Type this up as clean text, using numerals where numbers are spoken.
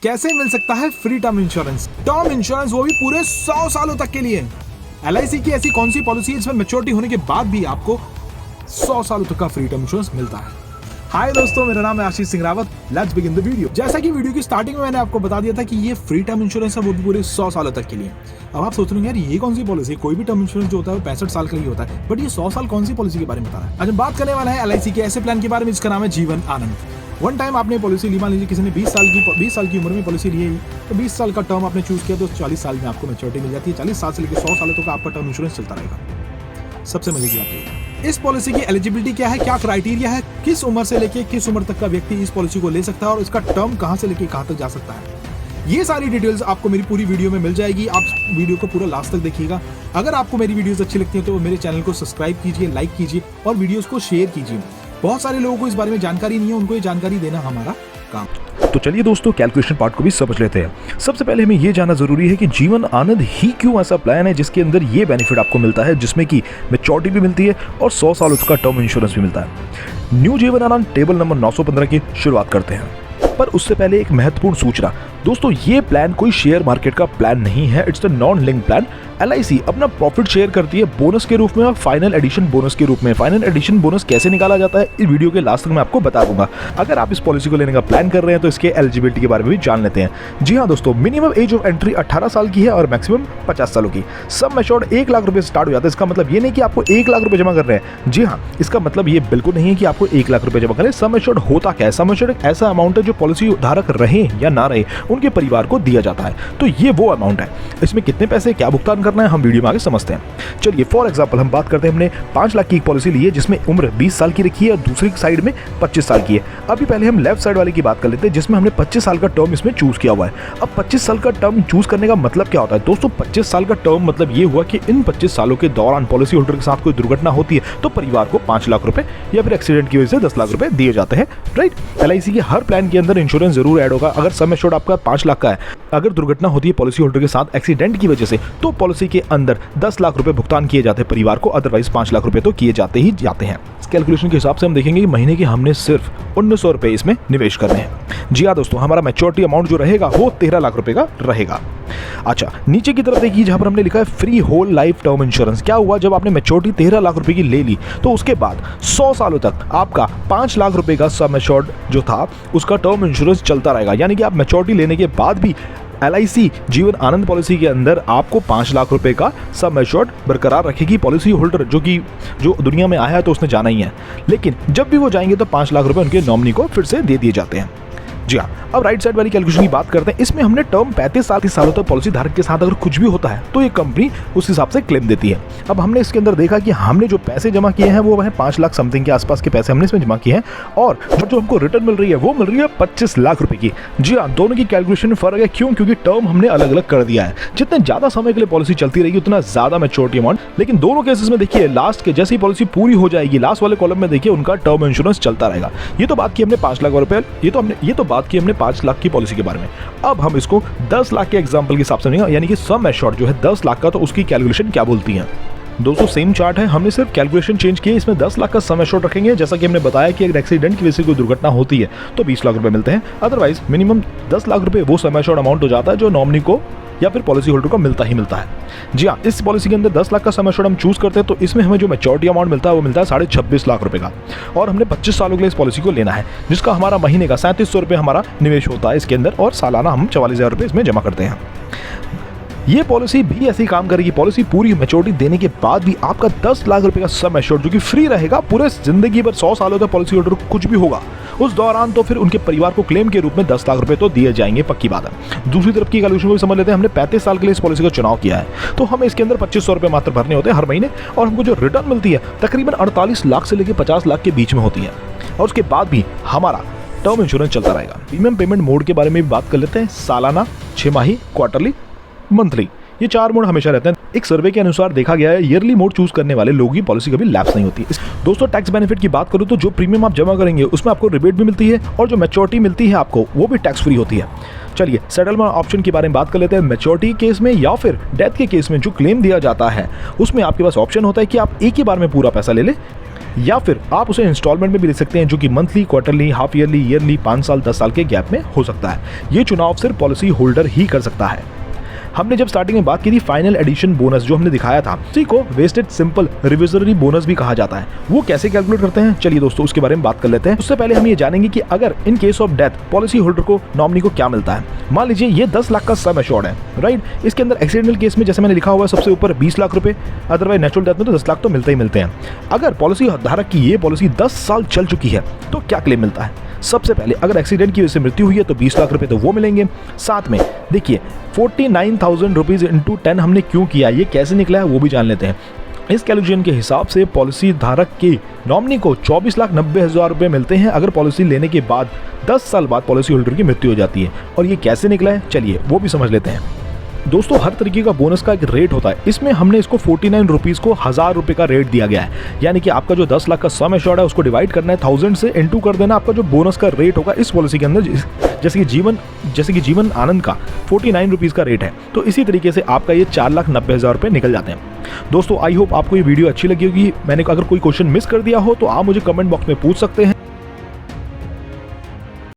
कैसे मिल सकता है फ्री टर्म इंश्योरेंस, वो भी पूरे 100 सालों तक के लिए। LIC की ऐसी कौन सी पॉलिसी है जिसमें मैच्योरिटी होने के बाद भी आपको 100 सालों तक का फ्री टर्म इंश्योरेंस मिलता है? हाय दोस्तों, मेरा नाम है Ashish Singh Rawat. Let's begin the video. जैसा कि वीडियो की स्टार्टिंग में मैंने आपको बता दिया था कि ये फ्री टर्म इंश्योरेंस है, वो भी पूरे 100 सालों तक के लिए। अब आप सोच रहे हैं यार ये कौन सी पॉलिसी है? कोई भी टर्म इंश्योरेंस जो होता है वो 65 साल का ही होता है, बट ये 100 साल कौन सी पॉलिसी के बारे में बता रहा है? आज हम बात करने वाला है LIC के ऐसे प्लान के बारे में जिसका नाम है जीवन आनंद। वन टाइम आपने पॉलिसी ली, मान लीजिए किसी ने 20 साल की उम्र में पॉलिसी ली है, तो 20 साल का टर्म आपने चूज किया तो 40 साल में आपको मैच्योरिटी मिल जाती है। 40 साल से लेकर 100 सालों तक आपका टर्म इंश्योरेंस चलता रहेगा। सबसे मजे की बात है, इस पॉलिसी की एलिजिबिलिटी क्या है, क्या क्राइटेरिया है, किस उम्र से लेके किस उम्र तक का व्यक्ति इस पॉलिसी को ले सकता है और इसका टर्म कहां से लेके कहां तक जा सकता है, ये सारी डिटेल्स आपको मेरी पूरी वीडियो में मिल जाएगी। आप वीडियो को पूरा लास्ट तक देखिएगा। अगर आपको मेरी वीडियोस अच्छी लगती हैं तो मेरे चैनल को सब्सक्राइब कीजिए, लाइक कीजिए और वीडियोस को शेयर कीजिए। बहुत सारे लोगों को इस बारे में जानकारी नहीं है, उनको ये जानकारी देना हमारा काम। तो चलिए दोस्तों, कैलकुलेशन पार्ट को भी समझ लेते हैं। सबसे पहले हमें यह जानना जरूरी है कि जीवन आनंद ही क्यों ऐसा प्लान है जिसके अंदर ये बेनिफिट आपको मिलता है, जिसमें कि मैच्योरिटी भी मिलती है और 100 साल का टर्म इंश्योरेंस भी मिलता है। New Jeevan Anand table number 915 की शुरुआत करते हैं, पर उससे पहले एक महत्वपूर्ण सूचना। दोस्तों, ये प्लान कोई शेयर मार्केट का प्लान नहीं है, it's the non link plan. LIC अपना प्रॉफिट शेयर करती है बोनस के रूप में और फाइनल एडिशन बोनस के रूप में। फाइनल एडिशन बोनस कैसे निकाला जाता है इस वीडियो के लास्ट तक मैं आपको बता दूंगा। अगर आप इस पॉलिसी को लेने का प्लान कर रहे हैं तो इसके एलिजिबिलिटी के बारे में भी जान लेते हैं। जी हाँ दोस्तों, मिनिमम एज ऑफ एंट्री 18 साल की है और मैक्सिमम 50 सालों की। सम एश्योर्ड 1 लाख रुपए से स्टार्ट हो जाता है। इसका मतलब ये नहीं कि आपको 1 लाख रुपए जमा कर रहे हैं। जी हाँ, इसका मतलब ये बिल्कुल नहीं है कि आपको 1 लाख रुपए जमा करें। सम एश्योर्ड होता क्या है? सम एश्योर्ड एक ऐसा अमाउंट है जो पॉलिसी धारक रहे या ना रहे उनके परिवार को दिया जाता है। तो ये वो अमाउंट है। इसमें कितने पैसे क्या भुगतान करना है हम वीडियो में आगे समझते हैं। चलिए फॉर एग्जांपल हम बात करते हैं, हमने 5 लाख की एक पॉलिसी ली है जिसमें उम्र 20 साल की रखी है और दूसरी साइड में 25 साल की है। अभी पहले हम लेफ्ट साइड वाले की बात कर लेते हैं जिसमें हमने 25 साल का टर्म इसमें चूज किया हुआ है। अब 25 साल का टर्म चूज करने का मतलब क्या होता है दोस्तों? 25 साल का टर्म मतलब ये हुआ कि इन 25 सालों के दौरान पॉलिसी होल्डर के साथ कोई दुर्घटना होती है तो परिवार को 5 लाख रुपए या फिर एक्सीडेंट की वजह से 10 लाख रुपए दिए जाते हैं, राइट? LIC के हर प्लान के अंदर इंश्योरेंस जरूर ऐड होगा। अगर सम एश्योर्ड आपका 5 लाख का है, अगर दुर्घटना होती है पॉलिसी होल्डर के साथ एक्सीडेंट की वजह से, तो पॉलिसी के अंदर 10 लाख रुपए भुगतान किए जाते हैं परिवार को, अदरवाइज 5 लाख रुपए तो किए जाते ही जाते हैं। इस कैलकुलेशन के हिसाब से हम देखेंगे कि महीने के हमने सिर्फ 1900 रुपए इसमें निवेश करने हैं। जी हाँ दोस्तों, हमारा मैच्योरिटी अमाउंट जो रहेगा वो 13 लाख रुपए का रहेगा। अच्छा, नीचे की तरफ देखिए जहां पर हमने लिखा है free whole life term insurance. क्या हुआ? जब आपने मैच्योरिटी 13 लाख रुपए की ले ली तो उसके बाद 100 सालों तक आपका 5 लाख रुपए का सम एश्योर्ड जो था उसका टर्म इंश्योरेंस चलता रहेगा। यानी कि आप मैच्योरिटी लेने के बाद भी LIC जीवन आनंद पॉलिसी के अंदर आपको 5 लाख रुपए का सम एश्योर्ड बरकरार रखेगी। पॉलिसी होल्डर जो दुनिया में आया है तो उसने जाना ही है, लेकिन जब भी वो जाएंगे तो 5 लाख रुपए उनके नॉमिनी को फिर से दे दिए जाते हैं। जी हाँ, अब राइट साइड वाली कैलकुलेशन की बात करते हैं। इसमें हमने टर्म 35 सालों तक पॉलिसी धारक के साथ अगर कुछ भी होता है तो ये कंपनी उस हिसाब से क्लेम देती है। अब हमने इसके अंदर देखा कि हमने जो पैसे जमा किए हैं वो 5 लाख समथिंग के आसपास के पैसे हमने इसमें जमा किए हैं और जो हमको रिटर्न मिल रही है वो मिल रही है 25 लाख रुपए की। जी हाँ, दोनों की कैलकुलेशन में फर्क है। क्यों? क्योंकि टर्म हमने अलग अलग कर दिया है। जितने ज्यादा समय के लिए पॉलिसी चलती रहेगी उतना ज्यादा मैच्योरिटी अमाउंट। लेकिन दोनों केसेस में देखिए लास्ट के जैसी पॉलिसी पूरी हो जाएगी, लास्ट वाले कॉलम में देखिए उनका टर्म इंश्योरेंस चलता रहेगा। ये तो बात की हमने 5 लाख रुपए, ये तो बात की हमने 5 लाख की पॉलिसी के बारे में। अब हम इसको 10 लाख के एग्जांपल के हिसाब से लेंगे, यानी कि सम एश्योर्ड जो है 10 लाख का, तो उसकी कैलकुलेशन क्या बोलती है दोस्तों? सेम चार्ट है, हमने सिर्फ कैलकुलेशन चेंज की है। इसमें 10 लाख का सम एश्योर्ड रखेंगे। जैसा कि हमने बताया कि अगर एक्सीडेंट की वजह से कोई दुर्घटना होती है तो 20 लाख रुपए मिलते हैं, अदरवाइज मिनिमम 10 लाख रुपए वो सम एश्योर्ड अमाउंट हो जाता है जो नॉमिनी को या फिर पॉलिसी होल्डर को मिलता ही मिलता है। जी हाँ, इस पॉलिसी के अंदर 10 लाख का सम एश्योर्ड हम चूज करते हैं तो इसमें हमें जो मैच्योरिटी अमाउंट मिलता है वो मिलता है 26.5 लाख रुपए का, और हमने 25 सालों के लिए इस पॉलिसी को लेना है जिसका हमारा महीने का 3700 रुपए हमारा निवेश होता है इसके अंदर और सालाना हम 44,000 रुपए इसमें जमा करते हैं। ये पॉलिसी भी ऐसी काम करेगी। पॉलिसी पूरी मैच्योरिटी देने के बाद भी आपका 10 लाख रुपए का सम एश्योर्ड जो कि फ्री रहेगा पूरे जिंदगी भर। 100 सालों तक पॉलिसी होल्डर को कुछ भी होगा उस दौरान तो फिर उनके परिवार को क्लेम के रूप में 10 लाख रुपए तो दिए जाएंगे, पक्की बात है। दूसरी तरफ की कैलकुलेशन को समझ लेते हैं। हमने 35 साल के लिए इस पॉलिसी का चुनाव किया है तो हमें इसके अंदर 2500 रुपए मात्र भरने होते हैं हर महीने, और हमको जो रिटर्न मिलती है तकरीबन 48 लाख से लेकर 50 लाख के बीच में होती है, और उसके बाद भी हमारा टर्म इंश्योरेंस चलता रहेगा। प्रीमियम पेमेंट मोड के बारे में भी बात कर लेते हैं। सालाना, 6 माही, क्वार्टरली, मंथली, ये 4 मोड हमेशा रहते हैं। एक सर्वे के अनुसार देखा गया है ईयरली मोड चूज करने वाले लोगों की पॉलिसी कभी लैप्स नहीं होती। दोस्तों, टैक्स बेनिफिट की बात करूं तो जो प्रीमियम आप जमा करेंगे उसमें आपको रिबेट भी मिलती है और जो मैच्योरिटी मिलती है आपको वो भी टैक्स फ्री होती है। चलिए सेटलमेंट ऑप्शन के बारे में बात कर लेते हैं। मैच्योरिटी केस में या फिर डेथ के केस में जो क्लेम दिया जाता है उसमें आपके पास ऑप्शन होता है कि आप एक ही बार में पूरा पैसा ले लें या फिर आप उसे इंस्टॉलमेंट में भी ले सकते हैं, जो कि monthly, quarterly, half yearly, yearly, 5 साल, 10 साल के गैप में हो सकता है। ये चुनाव सिर्फ पॉलिसी होल्डर ही कर सकता है। हमने जब स्टार्टिंग में बात की थी फाइनल एडिशन बोनस जो हमने दिखाया था, उसी को वेस्टेड सिंपल रिविजनरी बोनस भी कहा जाता है। वो कैसे कैलकुलेट करते हैं, चलिए दोस्तों उसके बारे में बात कर लेते हैं। उससे पहले हम ये जानेंगे कि अगर in case of death policy holder को, नॉमिनी को क्या मिलता है। मान लीजिए ये 10 लाख का सम एश्योर्ड है, राइट। इसके अंदर एक्सीडेंटल केस में जैसे मैंने लिखा हुआ है सबसे ऊपर 20 लाख रुपए, अदरवाइज नेचुरल डेथ में तो 10 लाख तो मिलते ही मिलते हैं। अगर पॉलिसी धारक की ये पॉलिसी 10 साल चल चुकी है तो क्या क्लेम मिलता है। सबसे पहले अगर एक्सीडेंट की वजह से मृत्यु हुई है तो 20 लाख रुपए तो वो मिलेंगे। साथ में देखिए 49,000 रुपीज इंटू 10 हमने क्यों किया, ये कैसे निकला है वो भी जान लेते हैं। इस कैलकुलेशन के हिसाब से पॉलिसी धारक की नॉमिनी को 24,90,000 रुपए मिलते हैं अगर पॉलिसी लेने के बाद 10 साल बाद पॉलिसी होल्डर की मृत्यु हो जाती है। और ये कैसे निकला है चलिए वो भी समझ लेते हैं। दोस्तों हर तरीके का बोनस का एक रेट होता है, इसमें हमने इसको 49 रुपीज़ को 1000 रुपये का रेट दिया गया है। यानी कि आपका जो 10 लाख का सम एश्योर्ड है उसको डिवाइड करना है 1000 से, इंटू कर देना आपका जो बोनस का रेट होगा इस पॉलिसी के अंदर, जैसे कि जीवन आनंद का 49 रुपीज़ का रेट है। तो इसी तरीके से आपका ये 4,90,000 रुपये निकल जाते हैं। दोस्तों आई होप आपको ये वीडियो अच्छी लगी होगी। मैंने अगर कोई क्वेश्चन मिस कर दिया हो तो आप मुझे कमेंट बॉक्स में पूछ सकते हैं।